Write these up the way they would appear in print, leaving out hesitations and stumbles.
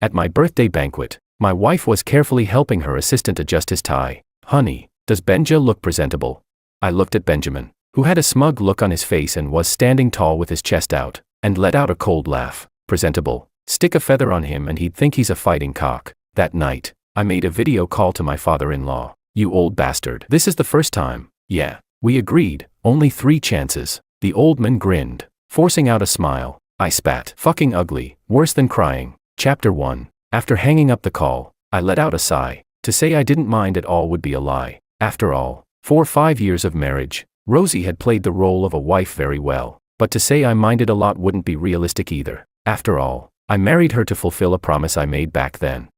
At my birthday banquet, my wife was carefully helping her assistant adjust his tie. "Honey, does Benja look presentable?" I looked at Benjamin, who had a smug look on his face and was standing tall with his chest out, and let out a cold laugh. "Presentable? Stick a feather on him and he'd think he's a fighting cock." That night, I made a video call to my father-in-law. "You old bastard. This is the first time." "Yeah." We agreed. "Only 3 chances." The old man grinned, forcing out a smile. I spat. "Fucking ugly. Worse than crying." Chapter 1. After hanging up the call, I let out a sigh. To say I didn't mind at all would be a lie. After all, 5 years of marriage, Rosie had played the role of a wife very well. But to say I minded a lot wouldn't be realistic either. After all, I married her to fulfill a promise I made back then.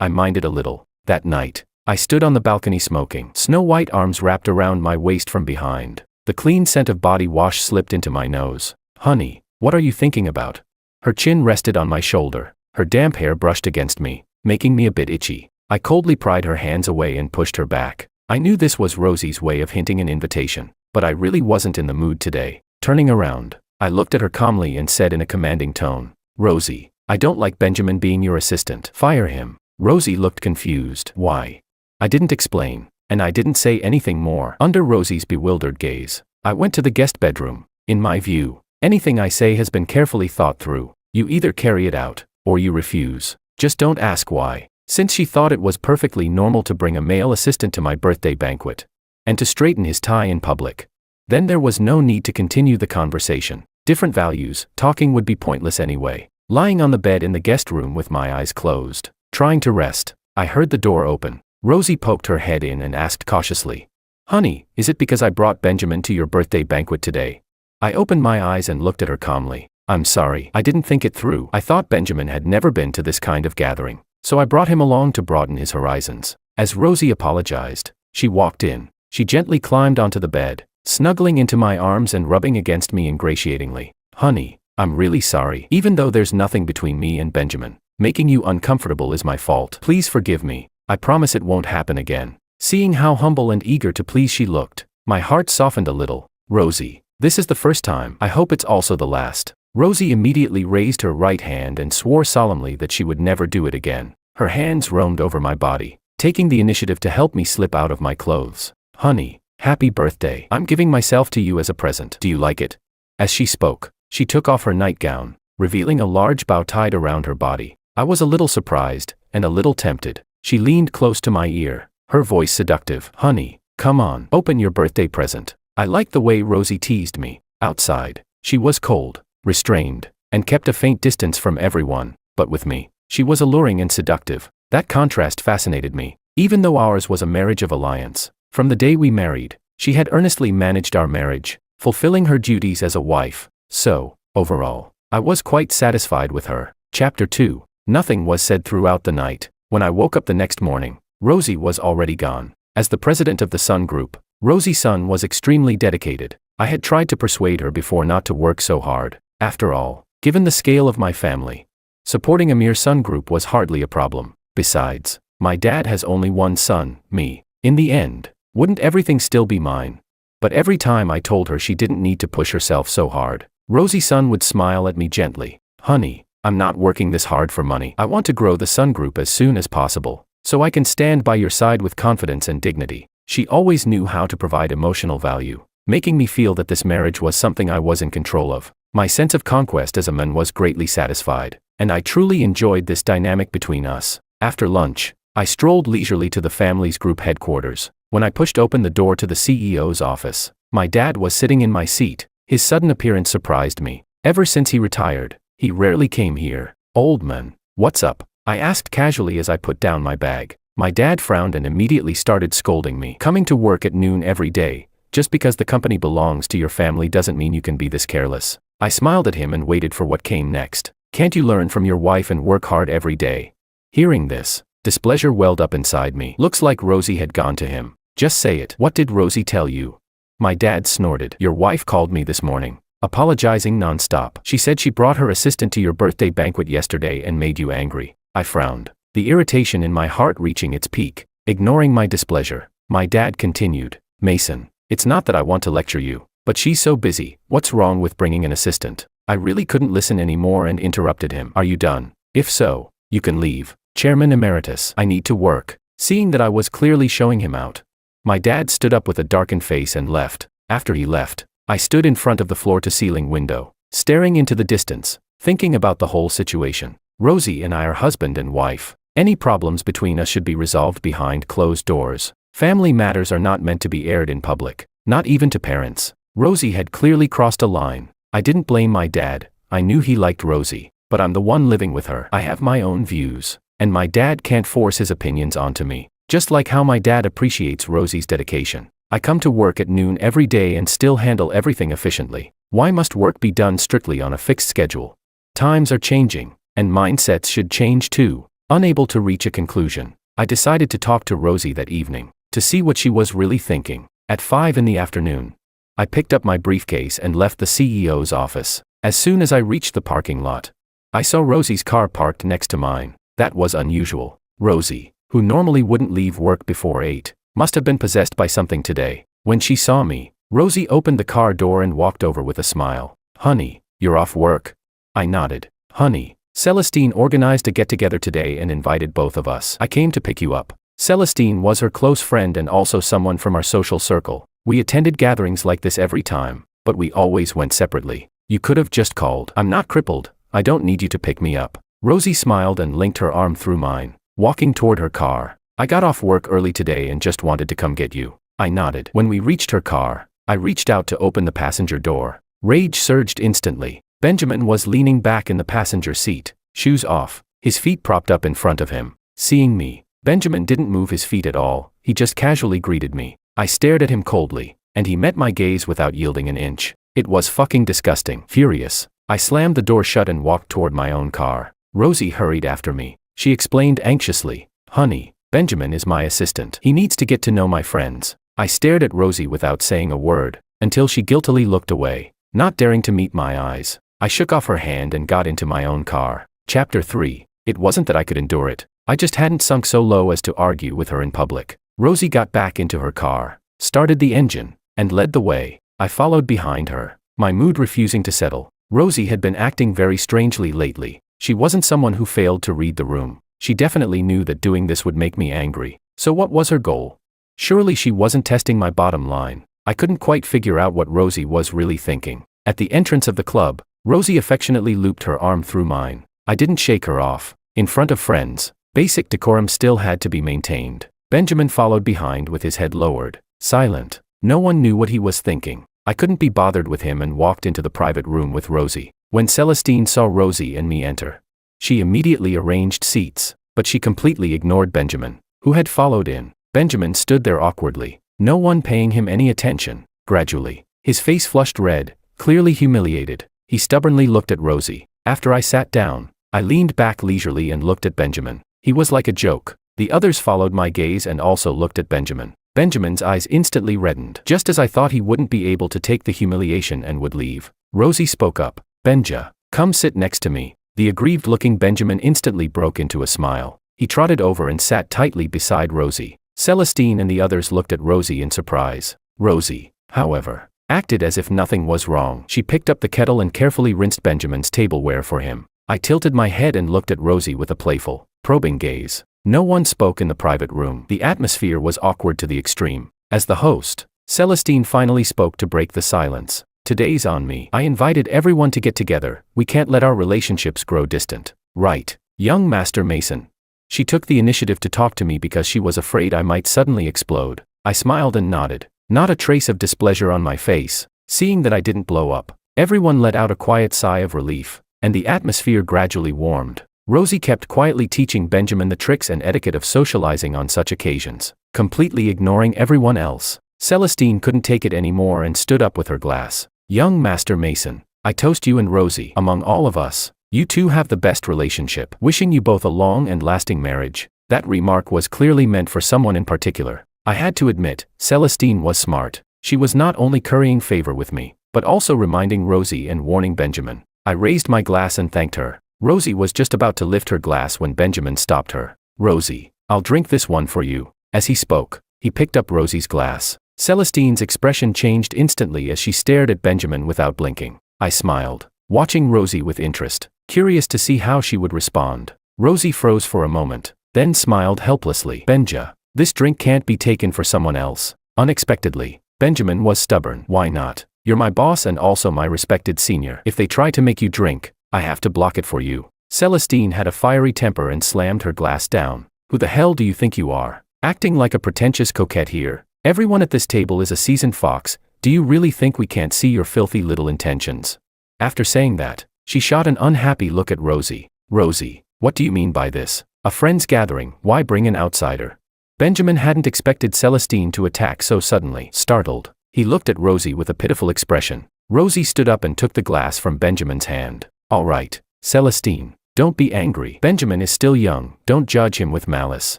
I minded a little. That night, I stood on the balcony smoking, snow-white arms wrapped around my waist from behind. The clean scent of body wash slipped into my nose. "Honey, what are you thinking about?" Her chin rested on my shoulder. Her damp hair brushed against me, making me a bit itchy. I coldly pried her hands away and pushed her back. I knew this was Rosie's way of hinting an invitation, but I really wasn't in the mood today. Turning around, I looked at her calmly and said in a commanding tone, "Rosie, I don't like Benjamin being your assistant. Fire him." Rosie looked confused. "Why?" I didn't explain, and I didn't say anything more. Under Rosie's bewildered gaze, I went to the guest bedroom. In my view, anything I say has been carefully thought through. You either carry it out, or you refuse. Just don't ask why. Since she thought it was perfectly normal to bring a male assistant to my birthday banquet, and to straighten his tie in public, then there was no need to continue the conversation. Different values, talking would be pointless anyway. Lying on the bed in the guest room with my eyes closed, trying to rest, I heard the door open. Rosie poked her head in and asked cautiously, "Honey, is it because I brought Benjamin to your birthday banquet today?" I opened my eyes and looked at her calmly. "I'm sorry, I didn't think it through. I thought Benjamin had never been to this kind of gathering, so I brought him along to broaden his horizons." As Rosie apologized, she walked in. She gently climbed onto the bed, snuggling into my arms and rubbing against me ingratiatingly. "Honey, I'm really sorry. Even though there's nothing between me and Benjamin, making you uncomfortable is my fault. Please forgive me. I promise it won't happen again." Seeing how humble and eager to please she looked, my heart softened a little. "Rosie, this is the first time. I hope it's also the last." Rosie immediately raised her right hand and swore solemnly that she would never do it again. Her hands roamed over my body, taking the initiative to help me slip out of my clothes. "Honey, happy birthday. I'm giving myself to you as a present. Do you like it?" As she spoke, she took off her nightgown, revealing a large bow tied around her body. I was a little surprised, and a little tempted. She leaned close to my ear, her voice seductive. "Honey, come on, open your birthday present." I liked the way Rosie teased me. Outside, she was cold, restrained, and kept a faint distance from everyone, but with me, she was alluring and seductive. That contrast fascinated me. Even though ours was a marriage of alliance, from the day we married, she had earnestly managed our marriage, fulfilling her duties as a wife. So, overall, I was quite satisfied with her. Chapter 2. Nothing was said throughout the night. When I woke up the next morning, Rosie was already gone. As the president of the Sun Group, Rosie's son was extremely dedicated. I had tried to persuade her before not to work so hard. After all, given the scale of my family, supporting a mere Sun Group was hardly a problem. Besides, my dad has only one son, me. In the end, wouldn't everything still be mine? But every time I told her she didn't need to push herself so hard, Rosie's son would smile at me gently. "Honey, I'm not working this hard for money. I want to grow the Sun Group as soon as possible, so I can stand by your side with confidence and dignity." She always knew how to provide emotional value, making me feel that this marriage was something I was in control of. My sense of conquest as a man was greatly satisfied, and I truly enjoyed this dynamic between us. After lunch, I strolled leisurely to the family's group headquarters. When I pushed open the door to the CEO's office, my dad was sitting in my seat. His sudden appearance surprised me. Ever since he retired, he rarely came here. "Old man, what's up?" I asked casually as I put down my bag. My dad frowned and immediately started scolding me. "Coming to work at noon every day, just because the company belongs to your family doesn't mean you can be this careless." I smiled at him and waited for what came next. "Can't you learn from your wife and work hard every day?" Hearing this, displeasure welled up inside me. Looks like Rosie had gone to him. "Just say it. What did Rosie tell you?" My dad snorted. "Your wife called me this morning, apologizing nonstop. She said she brought her assistant to your birthday banquet yesterday and made you angry." I frowned, the irritation in my heart reaching its peak. Ignoring my displeasure, my dad continued, "Mason, it's not that I want to lecture you, but she's so busy. What's wrong with bringing an assistant?" I really couldn't listen anymore and interrupted him. "Are you done?" If so, you can leave. Chairman Emeritus, I need to work. Seeing that I was clearly showing him out, my dad stood up with a darkened face and left. After he left, I stood in front of the floor-to-ceiling window, staring into the distance, thinking about the whole situation. Rosie and I are husband and wife. Any problems between us should be resolved behind closed doors. Family matters are not meant to be aired in public, not even to parents. Rosie had clearly crossed a line. I didn't blame my dad. I knew he liked Rosie, but I'm the one living with her. I have my own views, and my dad can't force his opinions onto me. Just like how my dad appreciates Rosie's dedication. I come to work at noon every day and still handle everything efficiently. Why must work be done strictly on a fixed schedule? Times are changing, and mindsets should change too. Unable to reach a conclusion, I decided to talk to Rosie that evening, to see what she was really thinking. At 5 in the afternoon, I picked up my briefcase and left the CEO's office. As soon as I reached the parking lot, I saw Rosie's car parked next to mine. That was unusual. Rosie, who normally wouldn't leave work before 8, must have been possessed by something today. When she saw me, Rosie opened the car door and walked over with a smile. Honey, you're off work? I nodded. Honey, Celestine organized a get-together today and invited both of us. I came to pick you up. Celestine was her close friend and also someone from our social circle. We attended gatherings like this every time, but we always went separately. You could have just called. I'm not crippled. I don't need you to pick me up. Rosie smiled and linked her arm through mine, walking toward her car. I got off work early today and just wanted to come get you. I nodded. When we reached her car, I reached out to open the passenger door. Rage surged instantly. Benjamin was leaning back in the passenger seat, shoes off, his feet propped up in front of him. Seeing me, Benjamin didn't move his feet at all. He just casually greeted me. I stared at him coldly, and he met my gaze without yielding an inch. It was fucking disgusting. Furious, I slammed the door shut and walked toward my own car. Rosie hurried after me. She explained anxiously, Honey, Benjamin is my assistant. He needs to get to know my friends. I stared at Rosie without saying a word, until she guiltily looked away, not daring to meet my eyes. I shook off her hand and got into my own car. Chapter 3. It wasn't that I could endure it. I just hadn't sunk so low as to argue with her in public. Rosie got back into her car, started the engine, and led the way. I followed behind her, my mood refusing to settle. Rosie had been acting very strangely lately. She wasn't someone who failed to read the room. She definitely knew that doing this would make me angry. So what was her goal? Surely she wasn't testing my bottom line. I couldn't quite figure out what Rosie was really thinking. At the entrance of the club, Rosie affectionately looped her arm through mine. I didn't shake her off. In front of friends, basic decorum still had to be maintained. Benjamin followed behind with his head lowered, silent. No one knew what he was thinking. I couldn't be bothered with him and walked into the private room with Rosie. When Celestine saw Rosie and me enter, she immediately arranged seats, but she completely ignored Benjamin, who had followed in. Benjamin stood there awkwardly, no one paying him any attention. Gradually, his face flushed red, clearly humiliated. He stubbornly looked at Rosie. After I sat down, I leaned back leisurely and looked at Benjamin. He was like a joke. The others followed my gaze and also looked at Benjamin. Benjamin's eyes instantly reddened. Just as I thought he wouldn't be able to take the humiliation and would leave, Rosie spoke up. Benja, come sit next to me. The aggrieved-looking Benjamin instantly broke into a smile. He trotted over and sat tightly beside Rosie. Celestine and the others looked at Rosie in surprise. Rosie, however, acted as if nothing was wrong. She picked up the kettle and carefully rinsed Benjamin's tableware for him. I tilted my head and looked at Rosie with a playful, probing gaze. No one spoke in the private room. The atmosphere was awkward to the extreme. As the host, Celestine finally spoke to break the silence. Today's on me. I invited everyone to get together. We can't let our relationships grow distant. Right, young Master Mason. She took the initiative to talk to me because she was afraid I might suddenly explode. I smiled and nodded, not a trace of displeasure on my face. Seeing that I didn't blow up, everyone let out a quiet sigh of relief, and the atmosphere gradually warmed. Rosie kept quietly teaching Benjamin the tricks and etiquette of socializing on such occasions, completely ignoring everyone else. Celestine couldn't take it anymore and stood up with her glass. Young Master Mason, I toast you and Rosie. Among all of us, you two have the best relationship. Wishing you both a long and lasting marriage. That remark was clearly meant for someone in particular. I had to admit, Celestine was smart. She was not only currying favor with me, but also reminding Rosie and warning Benjamin. I raised my glass and thanked her. Rosie was just about to lift her glass when Benjamin stopped her. Rosie, I'll drink this one for you. As he spoke, he picked up Rosie's glass. Celestine's expression changed instantly as she stared at Benjamin without blinking. I smiled, watching Rosie with interest. curious to see how she would respond. Rosie froze for a moment, then smiled helplessly. Benja, this drink can't be taken for someone else. Unexpectedly, Benjamin was stubborn. Why not? You're my boss and also my respected senior. If they try to make you drink, I have to block it for you. Celestine had a fiery temper and slammed her glass down. Who the hell do you think you are? Acting like a pretentious coquette here. Everyone at this table is a seasoned fox. Do you really think we can't see your filthy little intentions? After saying that, she shot an unhappy look at Rosie. Rosie, what do you mean by this? A friend's gathering, why bring an outsider? Benjamin hadn't expected Celestine to attack so suddenly. Startled, he looked at Rosie with a pitiful expression. Rosie stood up and took the glass from Benjamin's hand. All right, Celestine, don't be angry. Benjamin is still young, don't judge him with malice.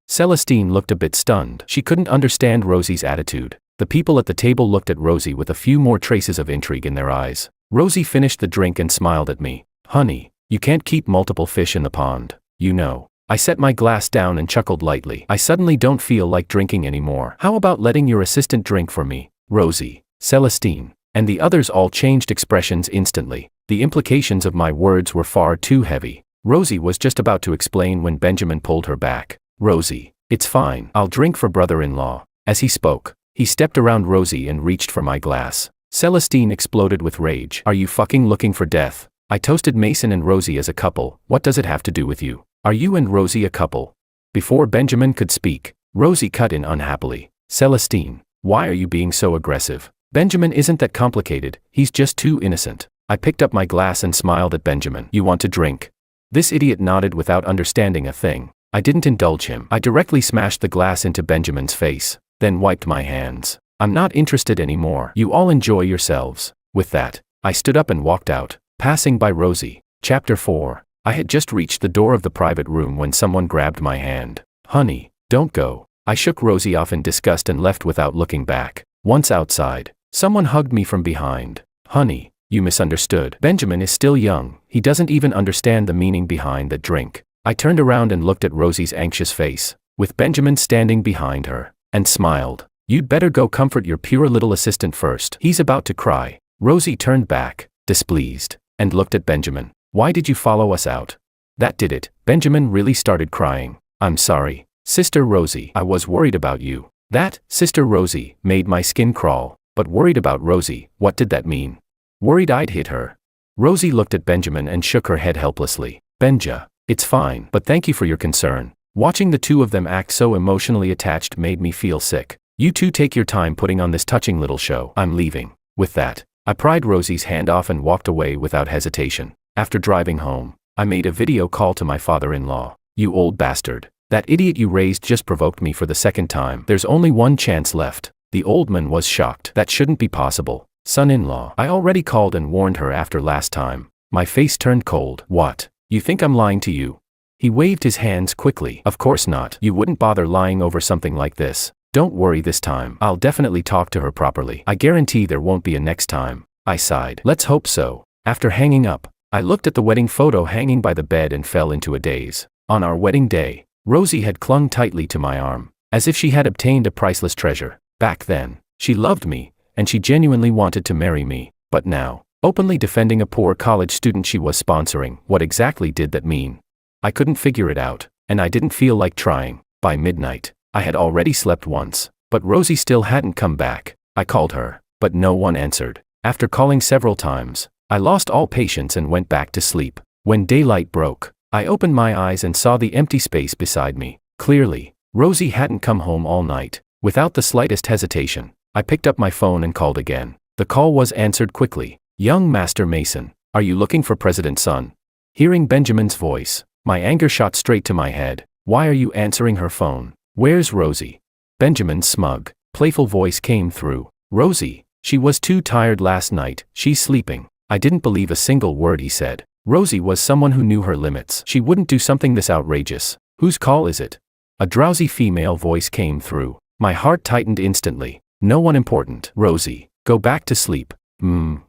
Celestine looked a bit stunned. She couldn't understand Rosie's attitude. The people at the table looked at Rosie with a few more traces of intrigue in their eyes. Rosie finished the drink and smiled at me. Honey, you can't keep multiple fish in the pond, you know. I set my glass down and chuckled lightly. I suddenly don't feel like drinking anymore. How about letting your assistant drink for me? Rosie, Celestine, and the others all changed expressions instantly. The implications of my words were far too heavy. Rosie was just about to explain when Benjamin pulled her back. Rosie, it's fine. I'll drink for brother-in-law. As he spoke, he stepped around Rosie and reached for my glass. Celestine exploded with rage. Are you fucking looking for death? I toasted Mason and Rosie as a couple. What does it have to do with you? Are you and Rosie a couple? Before Benjamin could speak, Rosie cut in unhappily. Celestine, why are you being so aggressive? Benjamin isn't that complicated, he's just too innocent. I picked up my glass and smiled at Benjamin. You want to drink? This idiot nodded without understanding a thing. I didn't indulge him. I directly smashed the glass into Benjamin's face, then wiped my hands. I'm not interested anymore. You all enjoy yourselves. With that, I stood up and walked out, passing by Rosie. Chapter 4. I had just reached the door of the private room when someone grabbed my hand. Honey, don't go. I shook Rosie off in disgust and left without looking back. Once outside, someone hugged me from behind. Honey, you misunderstood. Benjamin is still young. He doesn't even understand the meaning behind that drink. I turned around and looked at Rosie's anxious face, with Benjamin standing behind her, and smiled. You'd better go comfort your pure little assistant first. He's about to cry. Rosie turned back, displeased, and looked at Benjamin. Why did you follow us out? That did it. Benjamin really started crying. I'm sorry, Sister Rosie. I was worried about you. That, Sister Rosie, made my skin crawl. But worried about Rosie, what did that mean? Worried I'd hit her. Rosie looked at Benjamin and shook her head helplessly. Benja, it's fine, but thank you for your concern. Watching the two of them act so emotionally attached made me feel sick. You two take your time putting on this touching little show. I'm leaving. With that, I pried Rosie's hand off and walked away without hesitation. After driving home, I made a video call to my father-in-law. You old bastard. That idiot you raised just provoked me for the second time. There's only one chance left. The old man was shocked. That shouldn't be possible. Son-in-law. I already called and warned her after last time. My face turned cold. What? You think I'm lying to you? He waved his hands quickly. Of course not. You wouldn't bother lying over something like this. Don't worry this time. I'll definitely talk to her properly. I guarantee there won't be a next time. I sighed. Let's hope so. After hanging up, I looked at the wedding photo hanging by the bed and fell into a daze. On our wedding day, Rosie had clung tightly to my arm, as if she had obtained a priceless treasure. Back then, she loved me, and she genuinely wanted to marry me. But now, openly defending a poor college student she was sponsoring, what exactly did that mean? I couldn't figure it out, and I didn't feel like trying. By midnight, I had already slept once, but Rosie still hadn't come back. I called her, but no one answered. After calling several times, I lost all patience and went back to sleep. When daylight broke, I opened my eyes and saw the empty space beside me. Clearly, Rosie hadn't come home all night. Without the slightest hesitation, I picked up my phone and called again. The call was answered quickly. Young Master Mason, are you looking for President's son? Hearing Benjamin's voice, my anger shot straight to my head. Why are you answering her phone? Where's Rosie? Benjamin's smug, playful voice came through. Rosie, she was too tired last night, she's sleeping. I didn't believe a single word he said. Rosie was someone who knew her limits. She wouldn't do something this outrageous. Whose call is it? A drowsy female voice came through. My heart tightened instantly. No one important. Rosie, go back to sleep.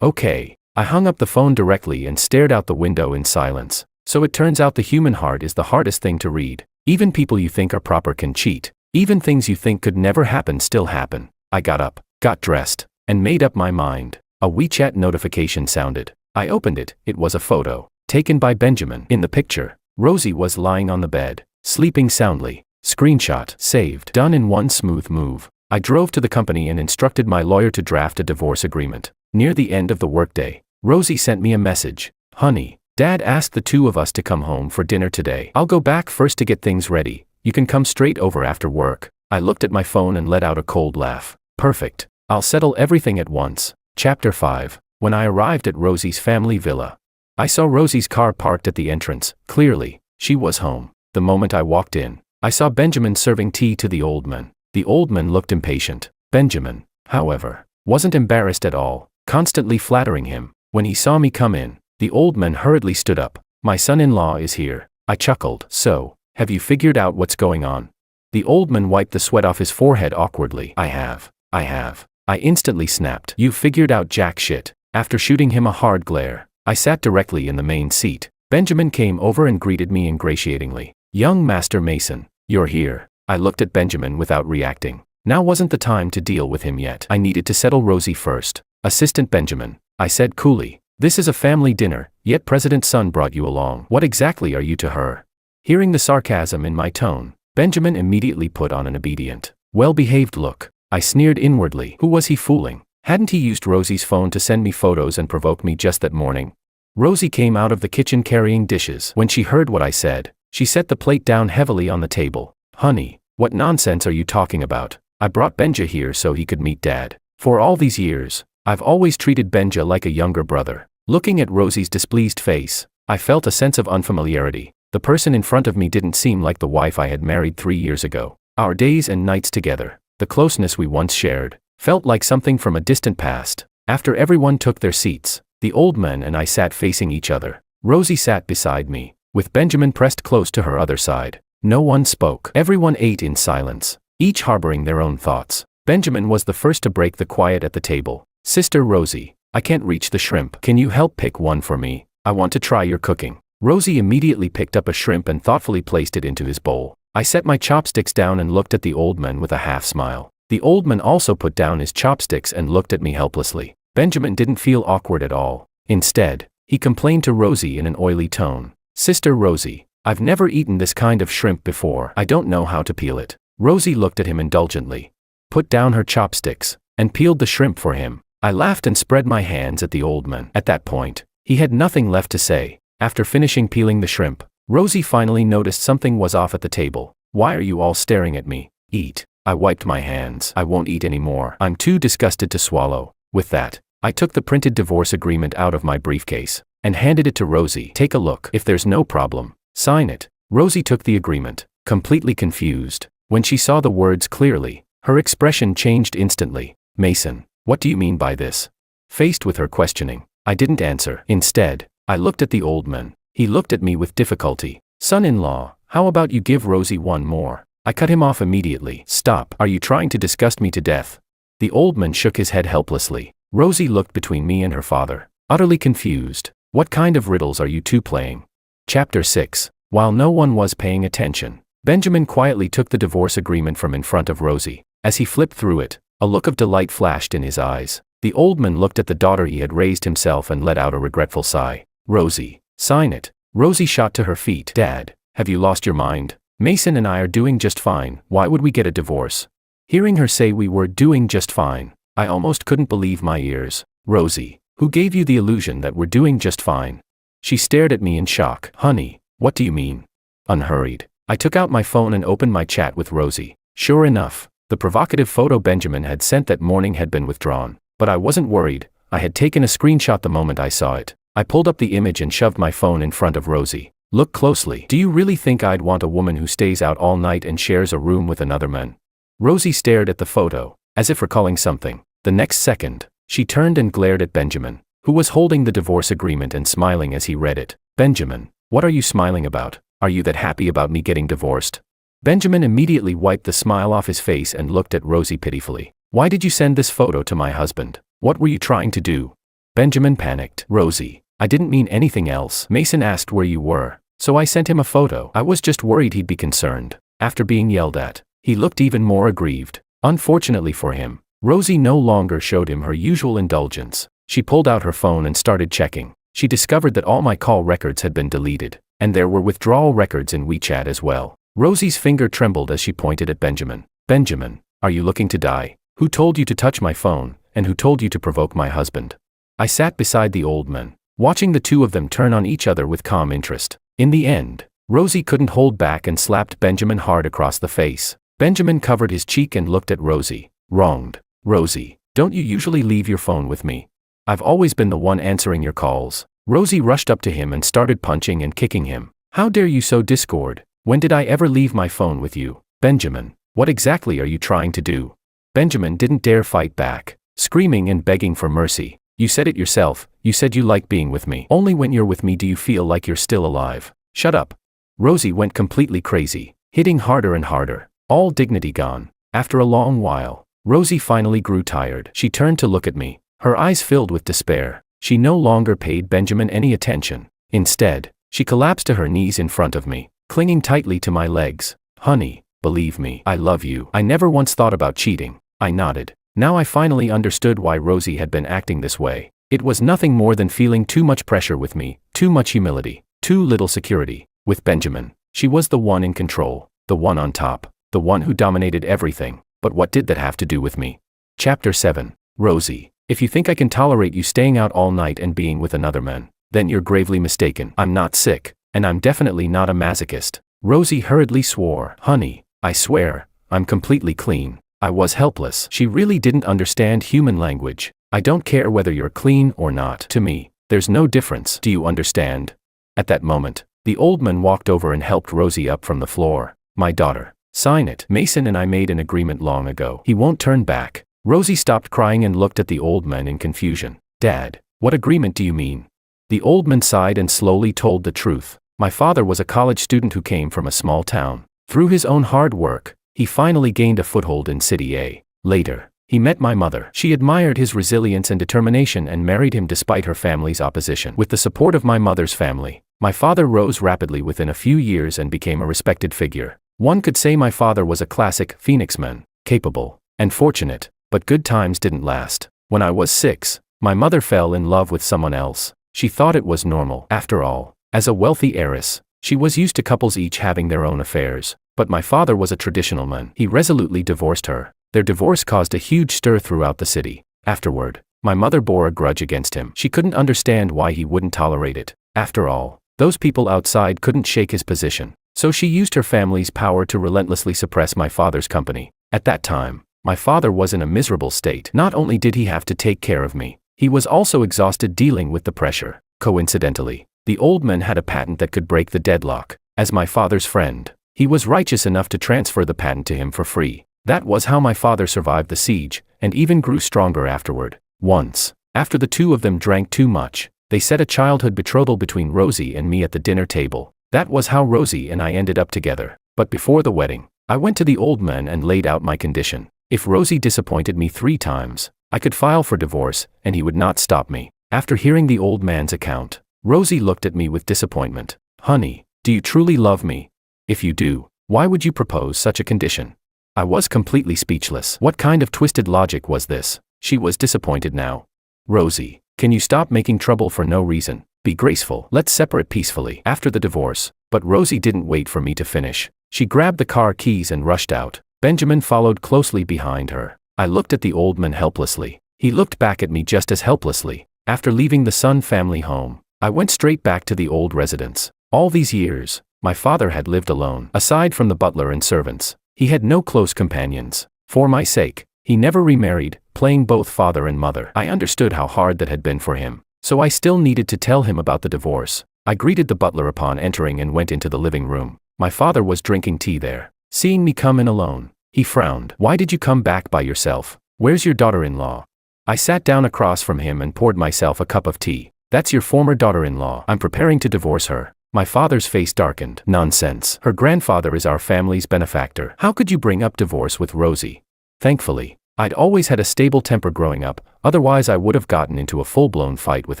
Okay. I hung up the phone directly and stared out the window in silence. So it turns out the human heart is the hardest thing to read. Even people you think are proper can cheat. Even things you think could never happen still happen. I got up, got dressed, and made up my mind. A WeChat notification sounded. I opened it. It was a photo. Taken by Benjamin. In the picture, Rosie was lying on the bed, sleeping soundly. Screenshot. Saved. Done in one smooth move. I drove to the company and instructed my lawyer to draft a divorce agreement. Near the end of the workday, Rosie sent me a message. Honey, Dad asked the two of us to come home for dinner today. I'll go back first to get things ready. You can come straight over after work. I looked at my phone and let out a cold laugh. Perfect. I'll settle everything at once. Chapter 5. When I arrived at Rosie's family villa, I saw Rosie's car parked at the entrance. Clearly, she was home. The moment I walked in, I saw Benjamin serving tea to the old man. The old man looked impatient. Benjamin, however, wasn't embarrassed at all, constantly flattering him. When he saw me come in, the old man hurriedly stood up. My son-in-law is here. I chuckled. So, have you figured out what's going on? The old man wiped the sweat off his forehead awkwardly. I have. I instantly snapped. You figured out jack shit. After shooting him a hard glare, I sat directly in the main seat. Benjamin came over and greeted me ingratiatingly. Young Master Mason, you're here. I looked at Benjamin without reacting. Now wasn't the time to deal with him yet. I needed to settle Rosie first. Assistant Benjamin, I said coolly. This is a family dinner, yet President's son brought you along. What exactly are you to her? Hearing the sarcasm in my tone, Benjamin immediately put on an obedient, well-behaved look. I sneered inwardly. Who was he fooling? Hadn't he used Rosie's phone to send me photos and provoke me just that morning? Rosie came out of the kitchen carrying dishes. When she heard what I said, she set the plate down heavily on the table. Honey, what nonsense are you talking about? I brought Benja here so he could meet Dad. For all these years, I've always treated Benja like a younger brother. Looking at Rosie's displeased face, I felt a sense of unfamiliarity. The person in front of me didn't seem like the wife I had married 3 years ago. Our days and nights together, the closeness we once shared, felt like something from a distant past. After everyone took their seats, the old man and I sat facing each other. Rosie sat beside me, with Benjamin pressed close to her other side. No one spoke. Everyone ate in silence, each harboring their own thoughts. Benjamin was the first to break the quiet at the table. Sister Rosie, I can't reach the shrimp. Can you help pick one for me? I want to try your cooking. Rosie immediately picked up a shrimp and thoughtfully placed it into his bowl. I set my chopsticks down and looked at the old man with a half smile. The old man also put down his chopsticks and looked at me helplessly. Benjamin didn't feel awkward at all. Instead, he complained to Rosie in an oily tone. Sister Rosie, I've never eaten this kind of shrimp before. I don't know how to peel it. Rosie looked at him indulgently, put down her chopsticks, and peeled the shrimp for him. I laughed and spread my hands at the old man. At that point, he had nothing left to say. After finishing peeling the shrimp, Rosie finally noticed something was off at the table. Why are you all staring at me? Eat. I wiped my hands. I won't eat anymore. I'm too disgusted to swallow. With that, I took the printed divorce agreement out of my briefcase and handed it to Rosie. Take a look. If there's no problem, sign it. Rosie took the agreement, completely confused. When she saw the words clearly, her expression changed instantly. Mason, what do you mean by this? Faced with her questioning, I didn't answer. Instead, I looked at the old man. He looked at me with difficulty. Son-in-law, how about you give Rosie one more? I cut him off immediately. Stop. Are you trying to disgust me to death? The old man shook his head helplessly. Rosie looked between me and her father, utterly confused. What kind of riddles are you two playing? Chapter 6. While no one was paying attention, Benjamin quietly took the divorce agreement from in front of Rosie. As he flipped through it, a look of delight flashed in his eyes. The old man looked at the daughter he had raised himself and let out a regretful sigh. Rosie, sign it. Rosie shot to her feet. Dad, have you lost your mind? Mason and I are doing just fine. Why would we get a divorce? Hearing her say we were doing just fine, I almost couldn't believe my ears. Rosie, who gave you the illusion that we're doing just fine? She stared at me in shock. Honey, what do you mean? Unhurried, I took out my phone and opened my chat with Rosie. Sure enough, the provocative photo Benjamin had sent that morning had been withdrawn. But I wasn't worried. I had taken a screenshot the moment I saw it. I pulled up the image and shoved my phone in front of Rosie. Look closely. Do you really think I'd want a woman who stays out all night and shares a room with another man? Rosie stared at the photo, as if recalling something. The next second, she turned and glared at Benjamin, who was holding the divorce agreement and smiling as he read it. Benjamin, what are you smiling about? Are you that happy about me getting divorced? Benjamin immediately wiped the smile off his face and looked at Rosie pitifully. Why did you send this photo to my husband? What were you trying to do? Benjamin panicked. Rosie, I didn't mean anything else. Mason asked where you were, so I sent him a photo. I was just worried he'd be concerned. After being yelled at, he looked even more aggrieved. Unfortunately for him, Rosie no longer showed him her usual indulgence. She pulled out her phone and started checking. She discovered that all my call records had been deleted, and there were withdrawal records in WeChat as well. Rosie's finger trembled as she pointed at Benjamin. Benjamin, are you looking to die? Who told you to touch my phone, and who told you to provoke my husband? I sat beside the old man, watching the two of them turn on each other with calm interest. In the end, Rosie couldn't hold back and slapped Benjamin hard across the face. Benjamin covered his cheek and looked at Rosie. Wronged. Rosie, don't you usually leave your phone with me? I've always been the one answering your calls. Rosie rushed up to him and started punching and kicking him. How dare you sow discord? When did I ever leave my phone with you? Benjamin, what exactly are you trying to do? Benjamin didn't dare fight back, screaming and begging for mercy. You said it yourself, you said you like being with me. Only when you're with me do you feel like you're still alive. Shut up. Rosie went completely crazy, hitting harder and harder, all dignity gone. After a long while, Rosie finally grew tired. She turned to look at me, her eyes filled with despair. She no longer paid Benjamin any attention. Instead, she collapsed to her knees in front of me, clinging tightly to my legs. Honey, believe me, I love you. I never once thought about cheating. I nodded. Now I finally understood why Rosie had been acting this way. It was nothing more than feeling too much pressure with me, too much humility, too little security. With Benjamin, she was the one in control, the one on top, the one who dominated everything. But what did that have to do with me? Chapter 7. Rosie, if you think I can tolerate you staying out all night and being with another man, then you're gravely mistaken. I'm not sick, and I'm definitely not a masochist. Rosie hurriedly swore. Honey, I swear, I'm completely clean. I was helpless. She really didn't understand human language. I don't care whether you're clean or not. To me, there's no difference. Do you understand? At that moment, the old man walked over and helped Rosie up from the floor. My daughter, sign it. Mason and I made an agreement long ago. He won't turn back. Rosie stopped crying and looked at the old man in confusion. Dad, what agreement do you mean? The old man sighed and slowly told the truth. My father was a college student who came from a small town. Through his own hard work, he finally gained a foothold in City A. Later, he met my mother. She admired his resilience and determination and married him despite her family's opposition. With the support of my mother's family, my father rose rapidly within a few years and became a respected figure. One could say my father was a classic Phoenix man, capable and fortunate, but good times didn't last. When I was 6, my mother fell in love with someone else. She thought it was normal. After all, as a wealthy heiress, she was used to couples each having their own affairs. But my father was a traditional man. He resolutely divorced her. Their divorce caused a huge stir throughout the city. Afterward, my mother bore a grudge against him. She couldn't understand why he wouldn't tolerate it. After all, those people outside couldn't shake his position. So she used her family's power to relentlessly suppress my father's company. At that time, my father was in a miserable state. Not only did he have to take care of me, he was also exhausted dealing with the pressure. Coincidentally, the old man had a patent that could break the deadlock. As my father's friend, he was righteous enough to transfer the patent to him for free. That was how my father survived the siege, and even grew stronger afterward. Once, after the two of them drank too much, they set a childhood betrothal between Rosie and me at the dinner table. That was how Rosie and I ended up together. But before the wedding, I went to the old man and laid out my condition. If Rosie disappointed me 3 times, I could file for divorce, and he would not stop me. After hearing the old man's account, Rosie looked at me with disappointment. Honey, do you truly love me? If you do, why would you propose such a condition? I was completely speechless. What kind of twisted logic was this? She was disappointed now. Rosie, can you stop making trouble for no reason? Be graceful. Let's separate peacefully after the divorce. But Rosie didn't wait for me to finish. She grabbed the car keys and rushed out. Benjamin followed closely behind her. I looked at the old man helplessly. He looked back at me just as helplessly. After leaving the Sun family home, I went straight back to the old residence. All these years, my father had lived alone. Aside from the butler and servants, he had no close companions. For my sake, he never remarried, playing both father and mother. I understood how hard that had been for him, so I still needed to tell him about the divorce. I greeted the butler upon entering and went into the living room. My father was drinking tea there. Seeing me come in alone, he frowned. Why did you come back by yourself? Where's your daughter-in-law? I sat down across from him and poured myself a cup of tea. That's your former daughter-in-law. I'm preparing to divorce her. My father's face darkened. Nonsense. Her grandfather is our family's benefactor. How could you bring up divorce with Rosie? Thankfully, I'd always had a stable temper growing up, otherwise I would have gotten into a full-blown fight with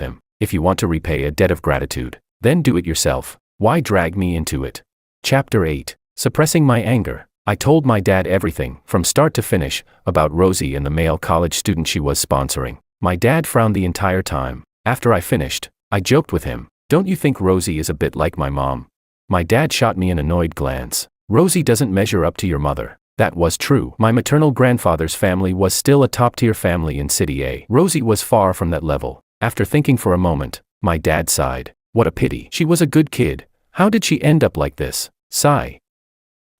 him. If you want to repay a debt of gratitude, then do it yourself. Why drag me into it? Chapter 8. Suppressing my anger. I told my dad everything, from start to finish, about Rosie and the male college student she was sponsoring. My dad frowned the entire time. After I finished, I joked with him. Don't you think Rosie is a bit like my mom? My dad shot me an annoyed glance. Rosie doesn't measure up to your mother. That was true. My maternal grandfather's family was still a top-tier family in City A. Rosie was far from that level. After thinking for a moment, my dad sighed. What a pity. She was a good kid. How did she end up like this? Sigh.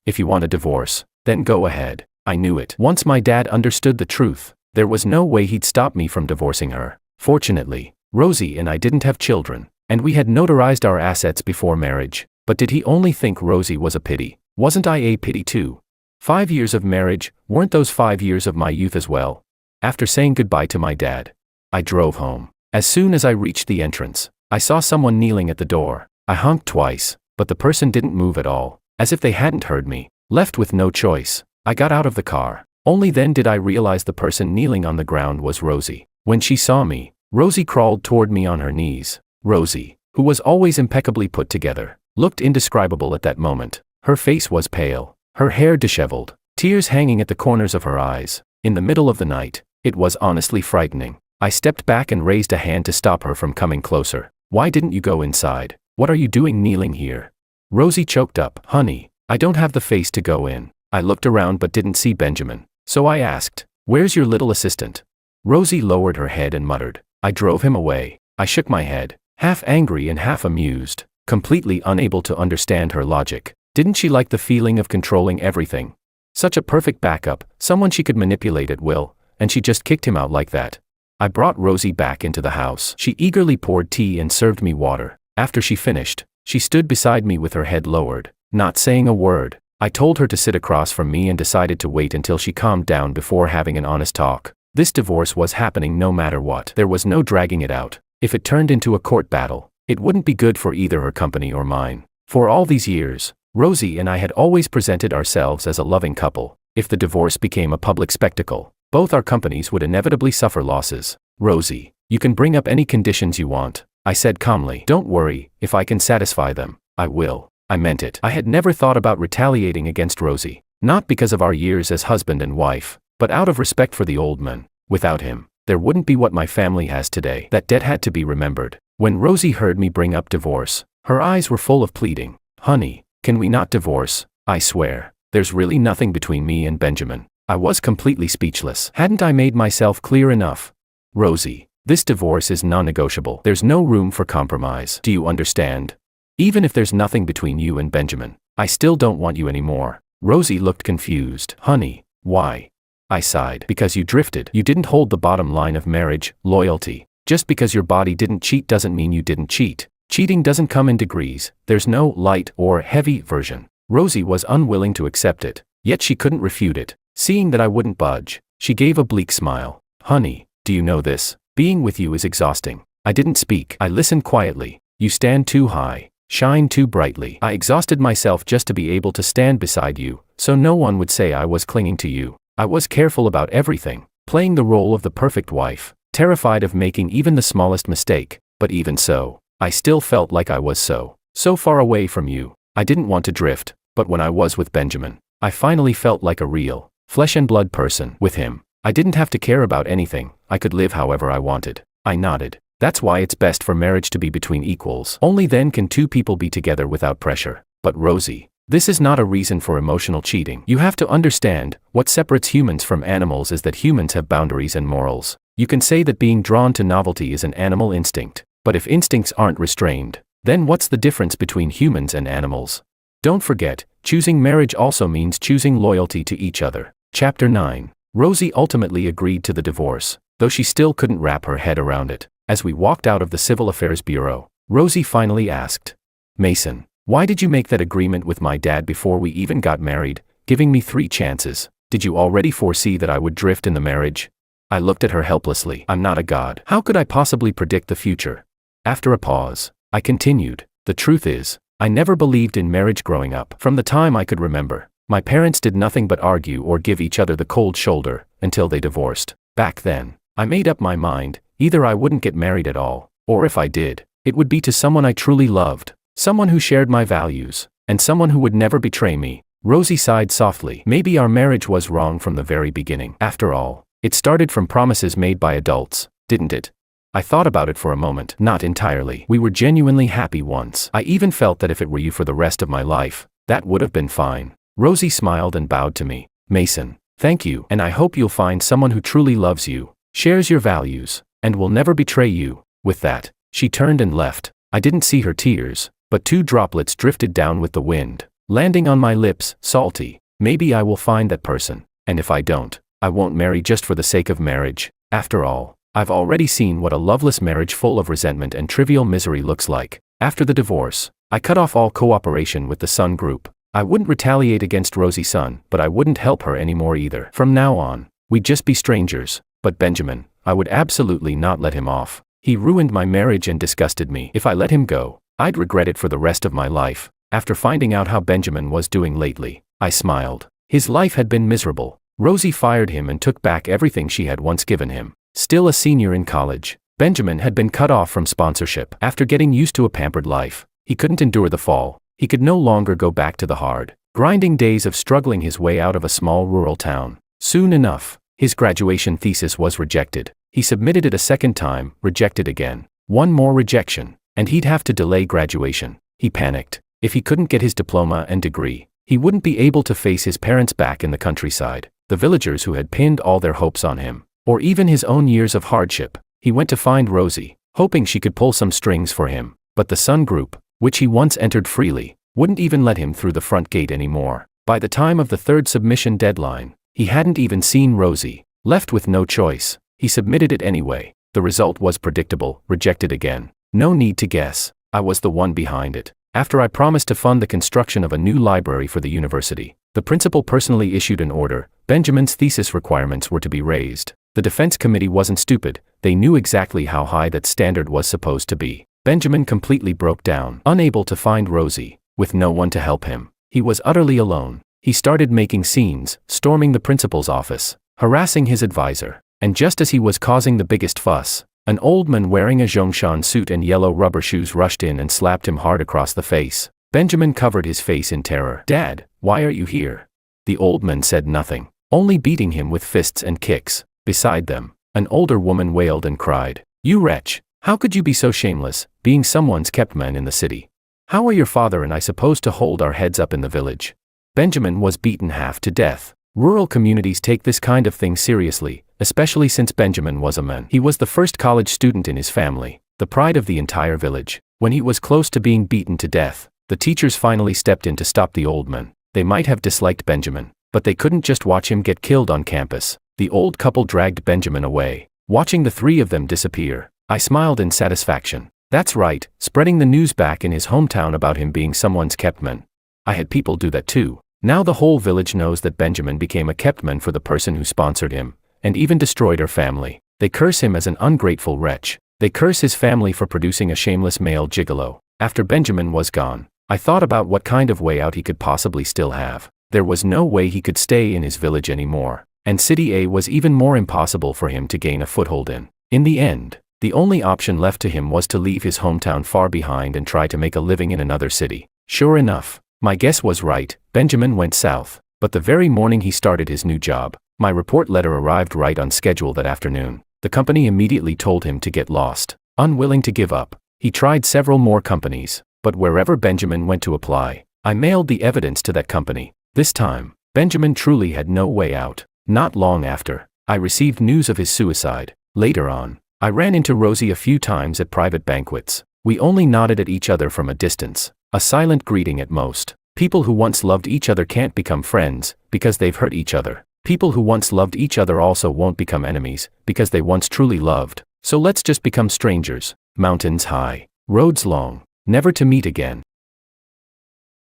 If you want a divorce, then go ahead. I knew it. Once my dad understood the truth, there was no way he'd stop me from divorcing her. Fortunately, Rosie and I didn't have children, and we had notarized our assets before marriage. But did he only think Rosie was a pity? Wasn't I a pity too? 5 years of marriage, weren't those 5 years of my youth as well? After saying goodbye to my dad, I drove home. As soon as I reached the entrance, I saw someone kneeling at the door. I honked twice, but the person didn't move at all, as if they hadn't heard me. Left with no choice, I got out of the car. Only then did I realize the person kneeling on the ground was Rosie. When she saw me, Rosie crawled toward me on her knees. Rosie, who was always impeccably put together, looked indescribable at that moment. Her face was pale, her hair disheveled, tears hanging at the corners of her eyes. In the middle of the night, it was honestly frightening. I stepped back and raised a hand to stop her from coming closer. Why didn't you go inside? What are you doing kneeling here? Rosie choked up. Honey, I don't have the face to go in. I looked around but didn't see Benjamin. So I asked, where's your little assistant? Rosie lowered her head and muttered, I drove him away. I shook my head, half angry and half amused, completely unable to understand her logic. Didn't she like the feeling of controlling everything? Such a perfect backup, someone she could manipulate at will, and she just kicked him out like that. I brought Rosie back into the house. She eagerly poured tea and served me water. After she finished, she stood beside me with her head lowered, not saying a word. I told her to sit across from me and decided to wait until she calmed down before having an honest talk. This divorce was happening no matter what. There was no dragging it out. If it turned into a court battle, it wouldn't be good for either her company or mine. For all these years, Rosie and I had always presented ourselves as a loving couple. If the divorce became a public spectacle, both our companies would inevitably suffer losses. Rosie, you can bring up any conditions you want, I said calmly. Don't worry, if I can satisfy them, I will. I meant it. I had never thought about retaliating against Rosie, not because of our years as husband and wife, but out of respect for the old man. Without him, there wouldn't be what my family has today. That debt had to be remembered. When Rosie heard me bring up divorce, her eyes were full of pleading. Honey, can we not divorce? I swear, there's really nothing between me and Benjamin. I was completely speechless. Hadn't I made myself clear enough? Rosie, this divorce is non-negotiable. There's no room for compromise. Do you understand? Even if there's nothing between you and Benjamin, I still don't want you anymore. Rosie looked confused. Honey, why? I sighed. Because you drifted. You didn't hold the bottom line of marriage, loyalty. Just because your body didn't cheat doesn't mean you didn't cheat. Cheating doesn't come in degrees. There's no light or heavy version. Rosie was unwilling to accept it, yet she couldn't refute it. Seeing that I wouldn't budge, she gave a bleak smile. Honey, do you know this? Being with you is exhausting. I didn't speak. I listened quietly. You stand too high, shine too brightly. I exhausted myself just to be able to stand beside you, so no one would say I was clinging to you. I was careful about everything, playing the role of the perfect wife, terrified of making even the smallest mistake, but even so, I still felt like I was so far away from you. I didn't want to drift, but when I was with Benjamin, I finally felt like a real, flesh and blood person. With him, I didn't have to care about anything. I could live however I wanted. I nodded. That's why it's best for marriage to be between equals. Only then can two people be together without pressure. But Rosie, this is not a reason for emotional cheating. You have to understand, what separates humans from animals is that humans have boundaries and morals. You can say that being drawn to novelty is an animal instinct, but if instincts aren't restrained, then what's the difference between humans and animals? Don't forget, choosing marriage also means choosing loyalty to each other. Chapter 9. Rosie ultimately agreed to the divorce, though she still couldn't wrap her head around it. As we walked out of the Civil Affairs Bureau, Rosie finally asked, Mason, why did you make that agreement with my dad before we even got married, giving me 3 chances? Did you already foresee that I would drift in the marriage? I looked at her helplessly. I'm not a god. How could I possibly predict the future? After a pause, I continued, the truth is, I never believed in marriage growing up. From the time I could remember, my parents did nothing but argue or give each other the cold shoulder, until they divorced. Back then, I made up my mind, either I wouldn't get married at all, or if I did, it would be to someone I truly loved, someone who shared my values, and someone who would never betray me. Rosie sighed softly. Maybe our marriage was wrong from the very beginning. After all, it started from promises made by adults, didn't it? I thought about it for a moment. Not entirely. We were genuinely happy once. I even felt that if it were you for the rest of my life, that would have been fine. Rosie smiled and bowed to me. Mason, thank you, and I hope you'll find someone who truly loves you, shares your values, and will never betray you. With that, she turned and left. I didn't see her tears, but 2 droplets drifted down with the wind, landing on my lips, salty. Maybe I will find that person, and if I don't, I won't marry just for the sake of marriage. After all, I've already seen what a loveless marriage full of resentment and trivial misery looks like. After the divorce, I cut off all cooperation with the Sun Group. I wouldn't retaliate against Rosie Sun, but I wouldn't help her anymore either. From now on, we'd just be strangers. But Benjamin, I would absolutely not let him off. He ruined my marriage and disgusted me. If I let him go, I'd regret it for the rest of my life. After finding out how Benjamin was doing lately, I smiled. His life had been miserable. Rosie fired him and took back everything she had once given him. Still a senior in college, Benjamin had been cut off from sponsorship. After getting used to a pampered life, he couldn't endure the fall. He could no longer go back to the hard, grinding days of struggling his way out of a small rural town. Soon enough, his graduation thesis was rejected. He submitted it a second time, rejected again. One more rejection, and he'd have to delay graduation. He panicked. If he couldn't get his diploma and degree, he wouldn't be able to face his parents back in the countryside, the villagers who had pinned all their hopes on him, or even his own years of hardship. He went to find Rosie, hoping she could pull some strings for him, but the Sun Group, which he once entered freely, wouldn't even let him through the front gate anymore. By the time of the 3rd submission deadline, he hadn't even seen Rosie. Left with no choice, he submitted it anyway. The result was predictable, rejected again. No need to guess, I was the one behind it. After I promised to fund the construction of a new library for the university, the principal personally issued an order. Benjamin's thesis requirements were to be raised. The defense committee wasn't stupid, they knew exactly how high that standard was supposed to be. Benjamin completely broke down, unable to find Rosie, with no one to help him. He was utterly alone. He started making scenes, storming the principal's office, harassing his advisor, and just as he was causing the biggest fuss, an old man wearing a Zhongshan suit and yellow rubber shoes rushed in and slapped him hard across the face. Benjamin covered his face in terror. "Dad, why are you here?" The old man said nothing, only beating him with fists and kicks. Beside them, an older woman wailed and cried, "You wretch, how could you be so shameless, being someone's kept man in the city? How are your father and I supposed to hold our heads up in the village?" Benjamin was beaten half to death. Rural communities take this kind of thing seriously, especially since Benjamin was a man. He was the first college student in his family, the pride of the entire village. When he was close to being beaten to death, the teachers finally stepped in to stop the old man. They might have disliked Benjamin, but they couldn't just watch him get killed on campus. The old couple dragged Benjamin away. Watching the 3 of them disappear, I smiled in satisfaction. That's right, spreading the news back in his hometown about him being someone's kept man. I had people do that too. Now the whole village knows that Benjamin became a kept man for the person who sponsored him, and even destroyed her family. They curse him as an ungrateful wretch. They curse his family for producing a shameless male gigolo. After Benjamin was gone, I thought about what kind of way out he could possibly still have. There was no way he could stay in his village anymore, and City A was even more impossible for him to gain a foothold in. In the end, the only option left to him was to leave his hometown far behind and try to make a living in another city. Sure enough, my guess was right. Benjamin went south, but the very morning he started his new job, my report letter arrived right on schedule that afternoon. The company immediately told him to get lost. Unwilling to give up, he tried several more companies, but wherever Benjamin went to apply, I mailed the evidence to that company. This time, Benjamin truly had no way out. Not long after, I received news of his suicide. Later on, I ran into Rosie a few times at private banquets. We only nodded at each other from a distance, a silent greeting at most. People who once loved each other can't become friends, because they've hurt each other. People who once loved each other also won't become enemies, because they once truly loved. So let's just become strangers. Mountains high, roads long, never to meet again.